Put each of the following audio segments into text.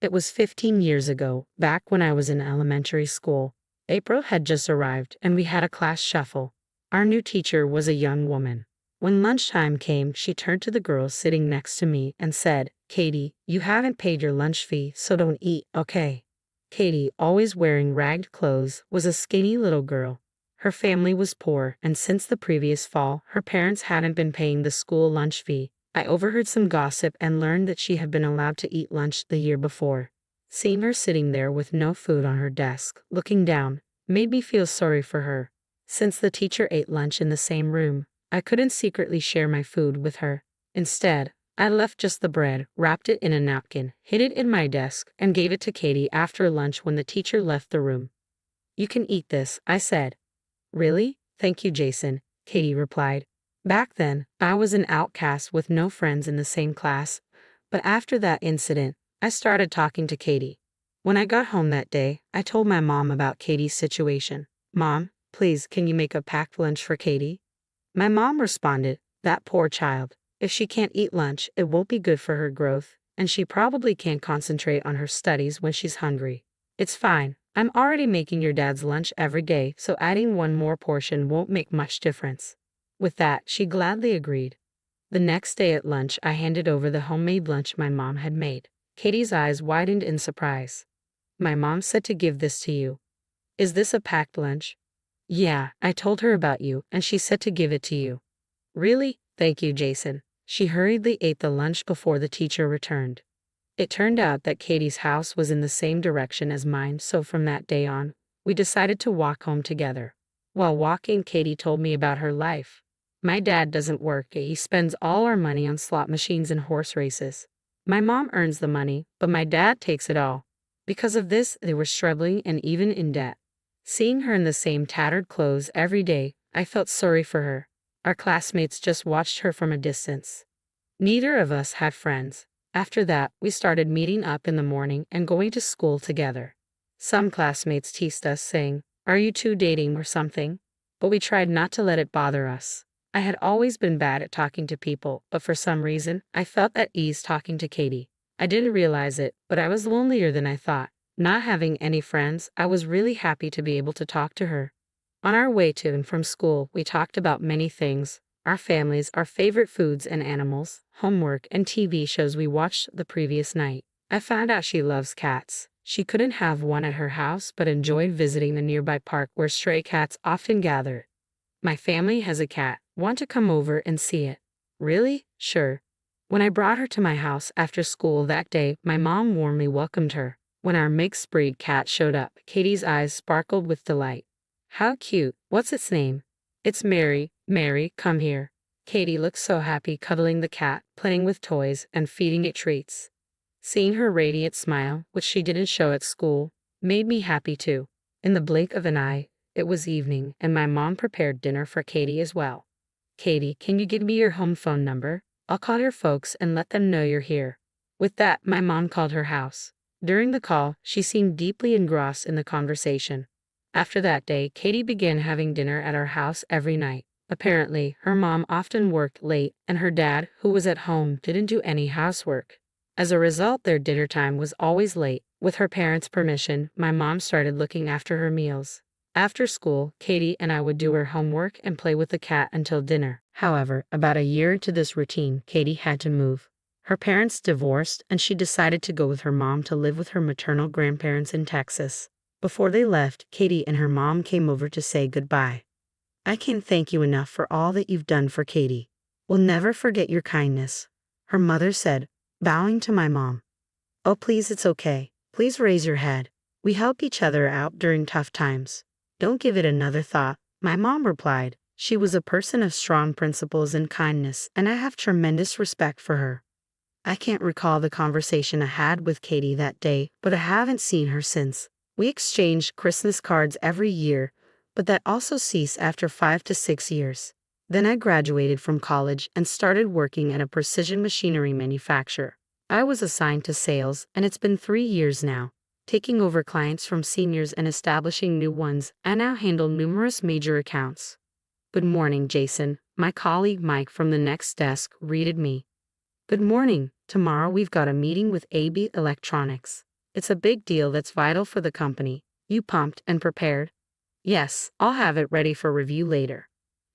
It was 15 years ago, back when I was in elementary school. April had just arrived, and we had a class shuffle. Our new teacher was a young woman. When lunchtime came, she turned to the girl sitting next to me and said, "Katie, you haven't paid your lunch fee, so don't eat, okay?" Katie, always wearing ragged clothes, was a skinny little girl. Her family was poor, and since the previous fall, her parents hadn't been paying the school lunch fee. I overheard some gossip and learned that she had been allowed to eat lunch the year before. Seeing her sitting there with no food on her desk, looking down, made me feel sorry for her. Since the teacher ate lunch in the same room, I couldn't secretly share my food with her. Instead, I left just the bread, wrapped it in a napkin, hid it in my desk, and gave it to Katie after lunch when the teacher left the room. "You can eat this," I said. "Really? Thank you, Jason," Katie replied. Back then, I was an outcast with no friends in the same class, but after that incident, I started talking to Katie. When I got home that day, I told my mom about Katie's situation. "Mom, please, can you make a packed lunch for Katie?" My mom responded, "That poor child. If she can't eat lunch, it won't be good for her growth, and she probably can't concentrate on her studies when she's hungry. It's fine. I'm already making your dad's lunch every day, so adding one more portion won't make much difference." With that, she gladly agreed. The next day at lunch, I handed over the homemade lunch my mom had made. Katie's eyes widened in surprise. "My mom said to give this to you. Is this a packed lunch?" "Yeah, I told her about you, and she said to give it to you." "Really? Thank you, Jason." She hurriedly ate the lunch before the teacher returned. It turned out that Katie's house was in the same direction as mine, so from that day on, we decided to walk home together. While walking, Katie told me about her life. "My dad doesn't work, he spends all our money on slot machines and horse races. My mom earns the money, but my dad takes it all. Because of this, they were struggling and even in debt." Seeing her in the same tattered clothes every day, I felt sorry for her. Our classmates just watched her from a distance. Neither of us had friends. After that, we started meeting up in the morning and going to school together. Some classmates teased us, saying, "Are you two dating or something?" But we tried not to let it bother us. I had always been bad at talking to people, but for some reason, I felt at ease talking to Katie. I didn't realize it, but I was lonelier than I thought. Not having any friends, I was really happy to be able to talk to her. On our way to and from school, we talked about many things: our families, our favorite foods and animals, homework, and TV shows we watched the previous night. I found out she loves cats. She couldn't have one at her house, but enjoyed visiting the nearby park where stray cats often gather. "My family has a cat. Want to come over and see it?" "Really? Sure." When I brought her to my house after school that day, my mom warmly welcomed her. When our mixed breed cat showed up, Katie's eyes sparkled with delight. "How cute. What's its name?" "It's Mary. Mary, come here." Katie looked so happy cuddling the cat, playing with toys, and feeding it treats. Seeing her radiant smile, which she didn't show at school, made me happy too. In the blink of an eye, it was evening, and my mom prepared dinner for Katie as well. "Katie, can you give me your home phone number? I'll call your folks and let them know you're here." With that, my mom called her house. During the call, she seemed deeply engrossed in the conversation. After that day, Katie began having dinner at our house every night. Apparently, her mom often worked late, and her dad, who was at home, didn't do any housework. As a result, their dinner time was always late. With her parents' permission, my mom started looking after her meals. After school, Katie and I would do her homework and play with the cat until dinner. However, about a year into this routine, Katie had to move. Her parents divorced, and she decided to go with her mom to live with her maternal grandparents in Texas. Before they left, Katie and her mom came over to say goodbye. "I can't thank you enough for all that you've done for Katie. We'll never forget your kindness," her mother said, bowing to my mom. "Oh, please, it's okay. Please raise your head. We help each other out during tough times. Don't give it another thought," my mom replied. She was a person of strong principles and kindness, and I have tremendous respect for her. I can't recall the conversation I had with Katie that day, but I haven't seen her since. We exchanged Christmas cards every year, but that also ceased after 5 to 6 years. Then I graduated from college and started working at a precision machinery manufacturer. I was assigned to sales, and it's been 3 years now. Taking over clients from seniors and establishing new ones, I now handle numerous major accounts. "Good morning, Jason." My colleague Mike from the next desk greeted me. "Good morning. Tomorrow we've got a meeting with AB Electronics. It's a big deal that's vital for the company. You pumped and prepared? Yes, I'll have it ready for review later.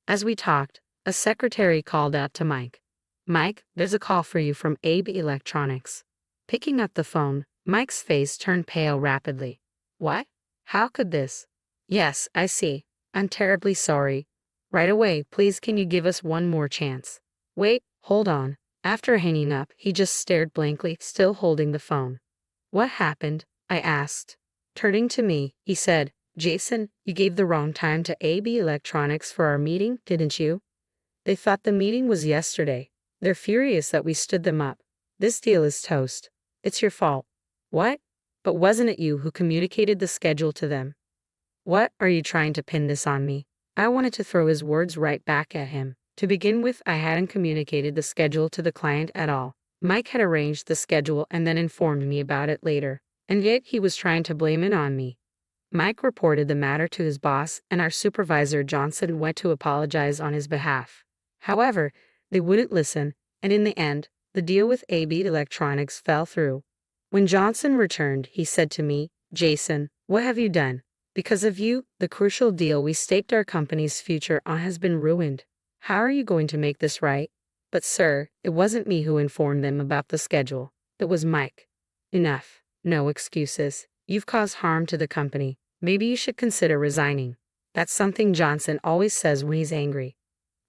As we talked, a secretary called out to Mike. Mike, there's a call for you from AB Electronics. Picking up the phone, Mike's face turned pale rapidly. What? How could this? Yes, I see. I'm terribly sorry. Right away, please can you give us one more chance? Wait, hold on. After hanging up, he just stared blankly, still holding the phone. What happened? I asked. Turning to me, he said, Jason, you gave the wrong time to AB Electronics for our meeting, didn't you? They thought the meeting was yesterday. They're furious that we stood them up. This deal is toast. It's your fault. What? But wasn't it you who communicated the schedule to them? What are you trying to pin this on me? I wanted to throw his words right back at him. To begin with, I hadn't communicated the schedule to the client at all. Mike had arranged the schedule and then informed me about it later, and yet he was trying to blame it on me. Mike reported the matter to his boss, and our supervisor Johnson went to apologize on his behalf. However, they wouldn't listen, and in the end, the deal with AB Electronics fell through. When Johnson returned, he said to me, Jason, what have you done? Because of you, the crucial deal we staked our company's future on has been ruined. How are you going to make this right? But sir, it wasn't me who informed them about the schedule. It was Mike. Enough. No excuses. You've caused harm to the company. Maybe you should consider resigning. That's something Johnson always says when he's angry.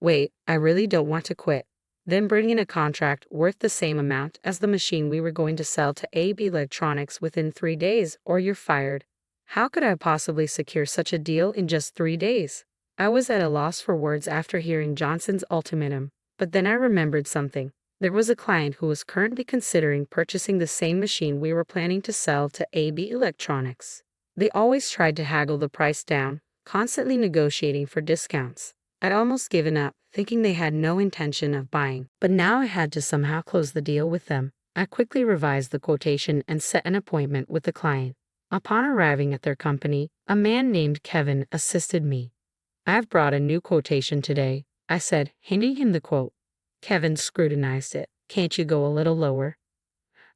Wait, I really don't want to quit. Then bring in a contract worth the same amount as the machine we were going to sell to AB Electronics within 3 days, or you're fired. How could I possibly secure such a deal in just 3 days? I was at a loss for words after hearing Johnson's ultimatum, but then I remembered something. There was a client who was currently considering purchasing the same machine we were planning to sell to AB Electronics. They always tried to haggle the price down, constantly negotiating for discounts. I'd almost given up, thinking they had no intention of buying, but now I had to somehow close the deal with them. I quickly revised the quotation and set an appointment with the client. Upon arriving at their company, a man named Kevin assisted me. I've brought a new quotation today, I said, handing him the quote. Kevin scrutinized it. Can't you go a little lower?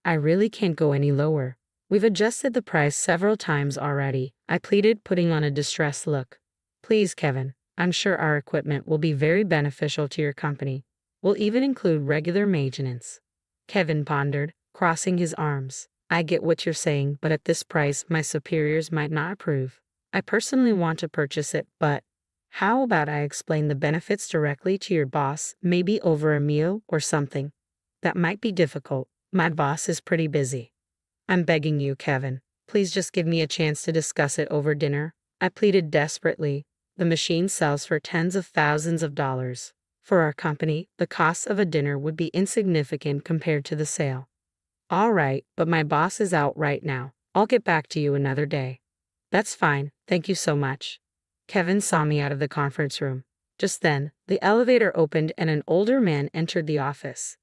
I really can't go any lower. We've adjusted the price several times already, I pleaded, putting on a distressed look. Please, Kevin, I'm sure our equipment will be very beneficial to your company. We'll even include regular maintenance. Kevin pondered, crossing his arms. I get what you're saying, but at this price, my superiors might not approve. I personally want to purchase it, but how about I explain the benefits directly to your boss, maybe over a meal or something? That might be difficult. My boss is pretty busy. I'm begging you, Kevin. Please just give me a chance to discuss it over dinner. I pleaded desperately. The machine sells for tens of thousands of dollars. For our company, the cost of a dinner would be insignificant compared to the sale. All right, but my boss is out right now. I'll get back to you another day. That's fine, thank you so much. Kevin saw me out of the conference room. Just then, the elevator opened and an older man entered the office.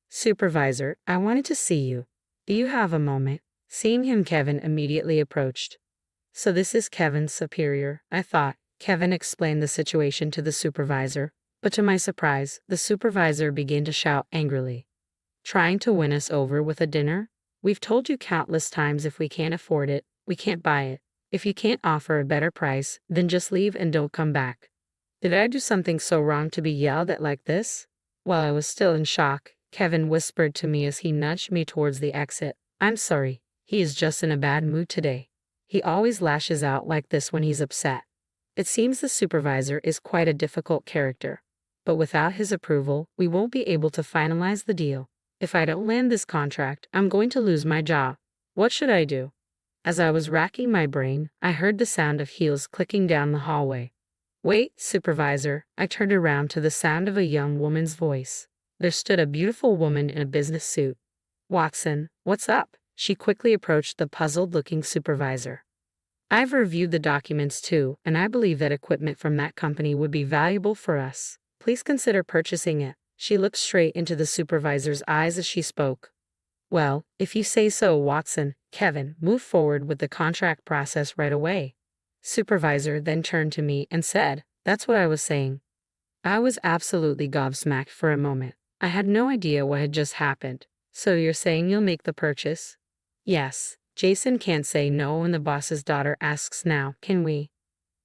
Supervisor, I wanted to see you. Do you have a moment? Seeing him, Kevin immediately approached. So this is Kevin's superior, I thought. Kevin explained the situation to the supervisor, but to my surprise, the supervisor began to shout angrily. Trying to win us over with a dinner? We've told you countless times if we can't afford it, we can't buy it. If you can't offer a better price, then just leave and don't come back. Did I do something so wrong to be yelled at like this? While I was still in shock, Kevin whispered to me as he nudged me towards the exit. I'm sorry, he is just in a bad mood today. He always lashes out like this when he's upset. It seems the supervisor is quite a difficult character. But without his approval, we won't be able to finalize the deal. If I don't land this contract, I'm going to lose my job. What should I do? As I was racking my brain, I heard the sound of heels clicking down the hallway. Wait, supervisor. I turned around to the sound of a young woman's voice. There stood a beautiful woman in a business suit. Watson, what's up? She quickly approached the puzzled-looking supervisor. I've reviewed the documents too, and I believe that equipment from that company would be valuable for us. Please consider purchasing it. She looked straight into the supervisor's eyes as she spoke. Well, if you say so, Watson. Kevin, move forward with the contract process right away. Supervisor then turned to me and said, That's what I was saying. I was absolutely gobsmacked for a moment. I had no idea what had just happened. So you're saying you'll make the purchase? Yes. Jason can't say no when the boss's daughter asks now, can we?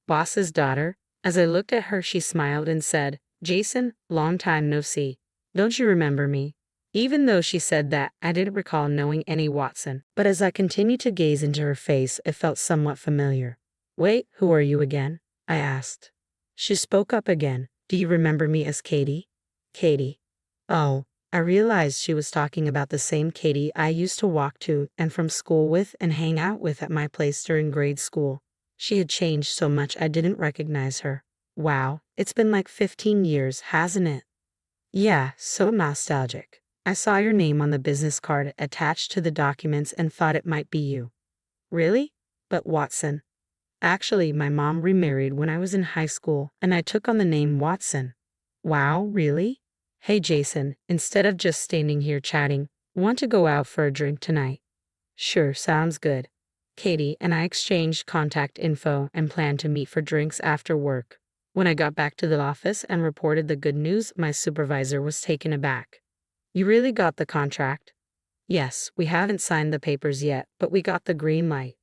Boss's daughter? As I looked at her, she smiled and said, Jason, long time no see. Don't you remember me? Even though she said that, I didn't recall knowing any Watson. But as I continued to gaze into her face, it felt somewhat familiar. Wait, who are you again? I asked. She spoke up again. Do you remember me as Katie? Katie. Oh, I realized she was talking about the same Katie I used to walk to and from school with and hang out with at my place during grade school. She had changed so much I didn't recognize her. Wow, it's been like 15 years, hasn't it? Yeah, so nostalgic. I saw your name on the business card attached to the documents and thought it might be you. Really? But Watson. Actually, my mom remarried when I was in high school, and I took on the name Watson. Wow, really? Hey Jason, instead of just standing here chatting, want to go out for a drink tonight? Sure, sounds good. Katie and I exchanged contact info and planned to meet for drinks after work. When I got back to the office and reported the good news, my supervisor was taken aback. You really got the contract? Yes, we haven't signed the papers yet, but we got the green light.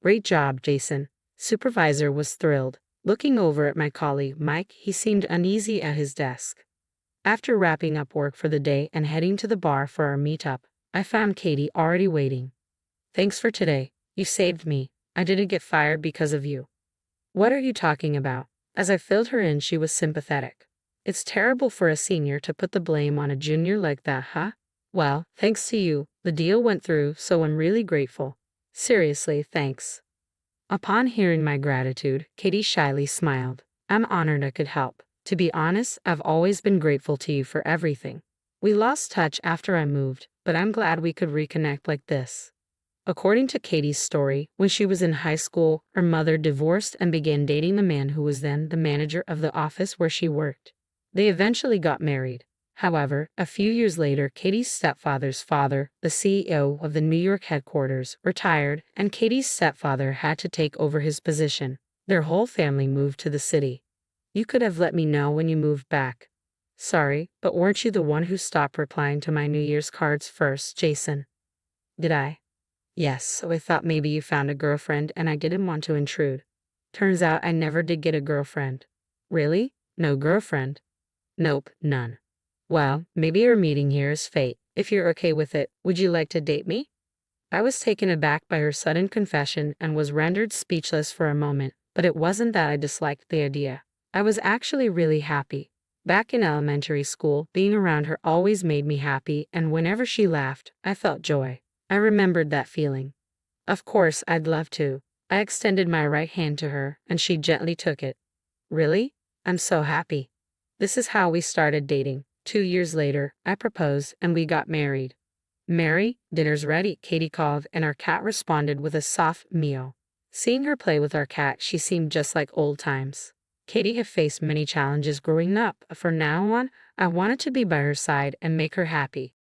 Great job, Jason. Supervisor was thrilled. Looking over at my colleague, Mike, he seemed uneasy at his desk. After wrapping up work for the day and heading to the bar for our meetup, I found Katie already waiting. Thanks for today. You saved me. I didn't get fired because of you. What are you talking about? As I filled her in, she was sympathetic. It's terrible for a senior to put the blame on a junior like that, huh? Well, thanks to you, the deal went through, so I'm really grateful. Seriously, thanks. Upon hearing my gratitude, Katie shyly smiled. I'm honored I could help. To be honest, I've always been grateful to you for everything. We lost touch after I moved, but I'm glad we could reconnect like this. According to Katie's story, when she was in high school, her mother divorced and began dating the man who was then the manager of the office where she worked. They eventually got married. However, a few years later, Katie's stepfather's father, the CEO of the New York headquarters, retired, and Katie's stepfather had to take over his position. Their whole family moved to the city. You could have let me know when you moved back. Sorry, but weren't you the one who stopped replying to my New Year's cards first, Jason? Did I? Yes, so I thought maybe you found a girlfriend and I didn't want to intrude. Turns out I never did get a girlfriend. Really? No girlfriend? Nope, none. Well, maybe our meeting here is fate. If you're okay with it, would you like to date me? I was taken aback by her sudden confession and was rendered speechless for a moment, but it wasn't that I disliked the idea. I was actually really happy. Back in elementary school, being around her always made me happy, and whenever she laughed, I felt joy. I remembered that feeling. Of course, I'd love to. I extended my right hand to her, and she gently took it. Really? I'm so happy. This is how we started dating. 2 years later, I proposed, and we got married. Mary, dinner's ready, Katie called, and our cat responded with a soft meow. Seeing her play with our cat, she seemed just like old times. Katie had faced many challenges growing up. From now on, I wanted to be by her side and make her happy.